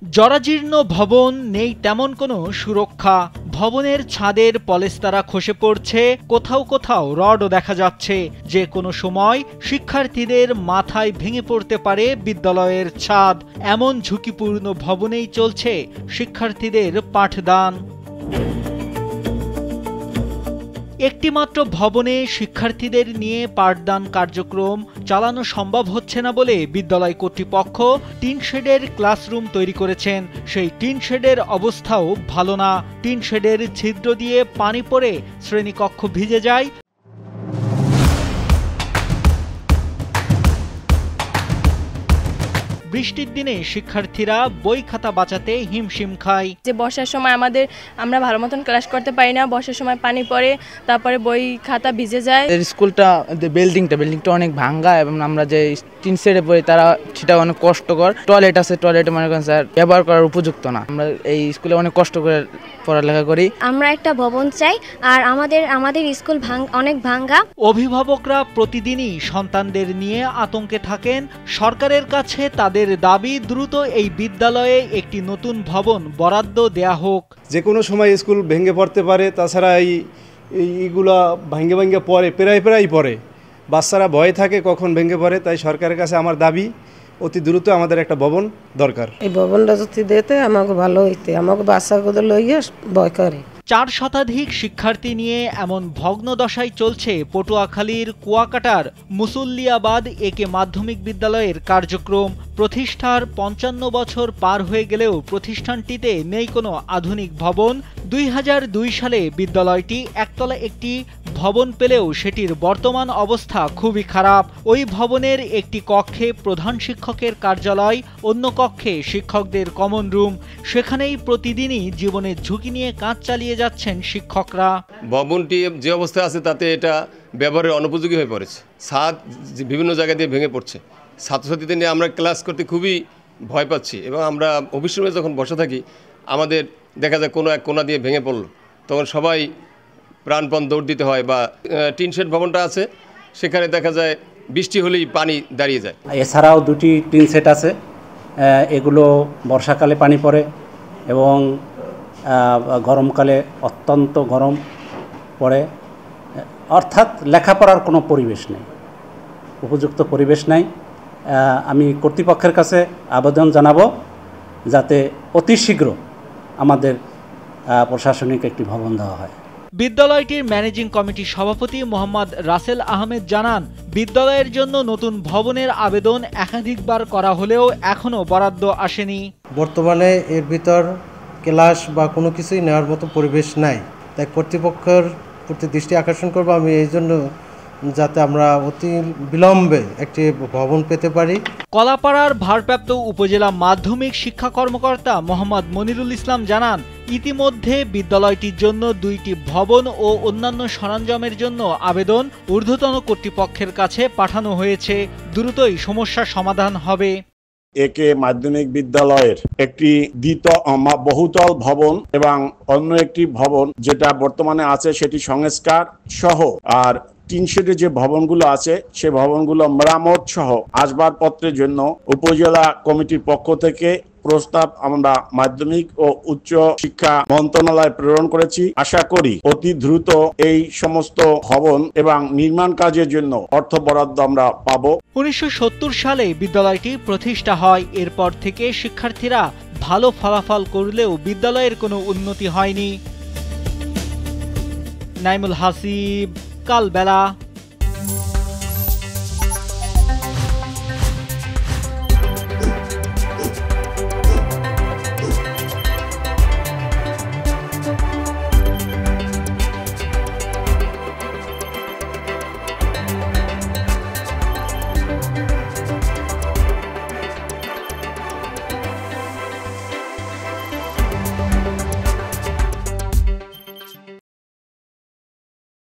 জরাজীর্ণ ভবন, নেই তেমন কোনো সুরক্ষা। ভবনের ছাদের পলেস্তারা খসে পড়ছে, কোথাও কোথাও রডও দেখা যাচ্ছে। যে কোনো সময় শিক্ষার্থীদের মাথায় ভেঙে পড়তে পারে বিদ্যালয়ের ছাদ। এমন ঝুঁকিপূর্ণ ভবনেই চলছে শিক্ষার্থীদের পাঠদান। একটিমাত্র ভবনে শিক্ষার্থীদের নিয়ে পাঠদান কার্যক্রম চালানো সম্ভব হচ্ছে না বলে বিদ্যালয় কর্তৃপক্ষ টিন শেডের ক্লাসরুম তৈরি করেছেন। সেই টিন শেডের অবস্থাও ভালো না। টিন শেডের ছিদ্র দিয়ে পানি পড়ে শ্রেণীকক্ষ ভিজে যায়। বৃষ্টির দিনে শিক্ষার্থীরা বই খাতা বাঁচাতে হিমশিম খায়। যে বর্ষার সময় আমরা ভালো মতন ক্লাস করতে পারি না, বর্ষার সময় পানি পড়ে, তারপরে বই খাতা ভিজে যায়। স্কুলটা বিল্ডিংটা অনেক ভাঙ্গা এবং আমরা যে টিন শেডে পড়ি তারা সেটা অনেক কষ্টকর। টয়লেট আছে, টয়লেটে মনে করেন স্যার ব্যবহার করার উপযুক্ত না। আমরা এই স্কুলে অনেক কষ্ট করে পড়ালেখা করি। আমরা একটা ভবন চাই, আর আমাদের স্কুল অনেক ভাঙ্গা। অভিভাবকরা প্রতিদিনই সন্তানদের নিয়ে আতঙ্কে থাকেন। সরকারের কাছে তাদের দাবি দ্রুত এই বিদ্যালয়ে একটি নতুন ভবন বরাদ্দ দেয়া হোক। যে কোনো সময় স্কুল ভেঙে পড়তে পারে। তাছাড়া এইগুলা ভেঙে পড়ে, প্রায় পড়ে। বাচ্চারা ভয়ে থাকে কখন ভেঙে পড়ে। তাই সরকারের কাছে আমার দাবি অতি দ্রুত আমাদের একটা ভবন দরকার। এই ভবনটা যদি দিতে আমাকে ভালো হইতে, আমাকে বাচ্চাগুলো লইয়া ভয় করে। 4 শতাধিক শিক্ষার্থী নিয়ে এমন ভগ্ন দশায় চলছে পটুয়াখালীর কুয়াকাটার মুসল্লিয়াবাদ একে মাধ্যমিক বিদ্যালয়ের কার্যক্রম। প্রতিষ্ঠার 55 বছর পার হয়ে গেলেও প্রতিষ্ঠানটিতে নেই কোনো আধুনিক ভবন। 2002 সালে বিদ্যালয়টি একতলা একটি ভবন পেলেও সেটির বর্তমান অবস্থা খুবই খারাপ। ওই ভবনের একটি কক্ষে প্রধান শিক্ষকের কার্যালয়, অন্য কক্ষে শিক্ষকদের কমন রুম। সেখানেই প্রতিদিনই জীবনের ঝুঁকি নিয়ে কাজ চালিয়ে যাচ্ছেন শিক্ষকরা। ভবনটি যে অবস্থায় আছে তাতে এটা ব্যবহারের অনুপযোগী হয়ে পড়েছে। ছাদ বিভিন্ন জায়গা দিয়ে ভেঙে পড়ছে। ছাত্রছাত্রীদের নিয়ে আমরা ক্লাস করতে খুবই ভয় পাচ্ছি এবং আমরা অফিস রুমে যখন বসে থাকি আমাদের দেখা যায় কোনো এক কোণা দিয়ে ভেঙে পড়লো, তখন সবাই প্রাণপণ দৌড় দিতে হয়। বা টিন শেড ভবনটা আছে, সেখানে দেখা যায় বৃষ্টি হলেই পানি দাঁড়িয়ে যায়। এছাড়াও 2টি টিন শেড আছে, এগুলো বর্ষাকালে পানি পড়ে এবং গরমকালে অত্যন্ত গরম পড়ে। অর্থাৎ লেখাপড়ার কোনো পরিবেশ নেই, উপযুক্ত পরিবেশ নাই। আমি কর্তৃপক্ষের কাছে আবেদন জানাবো যাতে অতি শীঘ্র আমাদের প্রশাসনিক একটি ভবন দেওয়া হয়। বিদ্যালয়টির ম্যানেজিং কমিটির সভাপতি মোহাম্মদ রাসেল আহমেদ জানান, বিদ্যালয়ের জন্য নতুন ভবনের আবেদন একাধিকবার করা হলেও এখনও বরাদ্দ আসেনি। বর্তমানে এর ভিতর ক্লাস বা কোনো কিছুই নেওয়ার মতো পরিবেশ নাই। তাই কর্তৃপক্ষের প্রতি দৃষ্টি আকর্ষণ করব আমি এই জন্য, যাতে আমরা অতি বিলম্বে একটি ভবন পেতে পারি। কলাপাড়ার ভারপ্রাপ্ত উপজেলা মাধ্যমিক শিক্ষা কর্মকর্তা মোহাম্মদ মনিরুল ইসলাম জানান, ইতিমধ্যে বিদ্যালয়টির জন্য 2টি ভবন ও অন্যান্য সরঞ্জামের জন্য আবেদন ঊর্ধ্বতন কর্তৃপক্ষের কাছে পাঠানো হয়েছে। দ্রুতই সমস্যার সমাধান হবে। একে মাধ্যমিক বিদ্যালয়ের একটি বহুতল ভবন এবং অন্য একটি ভবন যেটা বর্তমানে আছে সেটি সংস্কার সহ, আর টিন শেডের যে ভবনগুলো আছে সে ভবনগুলো মেরামত সহ আসবাবপত্রের জন্য উপজেলা কমিটির পক্ষ থেকে প্রস্তাব আমরা মাধ্যমিক ও উচ্চ শিক্ষা মন্ত্রণালয়ে প্রেরণ করেছি। আশা করি অতি দ্রুত এই সমস্ত ভবন এবং নির্মাণ কাজের জন্য অর্থ বরাদ্দ আমরা পাব। 1970 সালে বিদ্যালয়টি প্রতিষ্ঠা হয়। এরপর থেকে শিক্ষার্থীরা ভালো ফলাফল করলেও বিদ্যালয়ের কোনো উন্নতি হয়নি। নাইমুল হাসিব, কালবেলা।